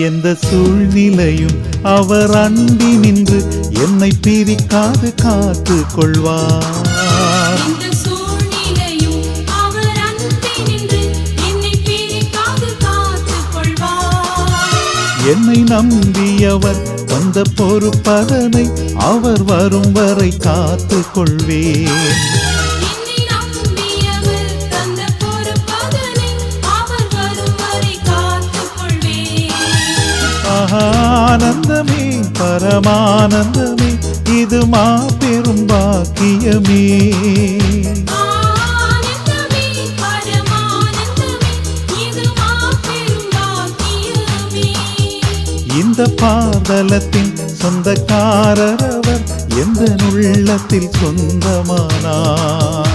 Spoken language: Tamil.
எந்த சூழ்நிலையும் அவர் அண்டி நின்று என்னை பிரிக்காது காத்து கொள்வார். என்னை நம்பியவர் தந்த பொறுப்பதனை அவர் வரும் வரை காத்து கொள்வேன். ஆனந்தமே பரமானந்தமே இது மாபெரும் பாக்கியமே. இந்த பாதலத்தின் சொந்தக்காரர் அவர் எந்த உள்ளத்தில் சொந்தமானார்.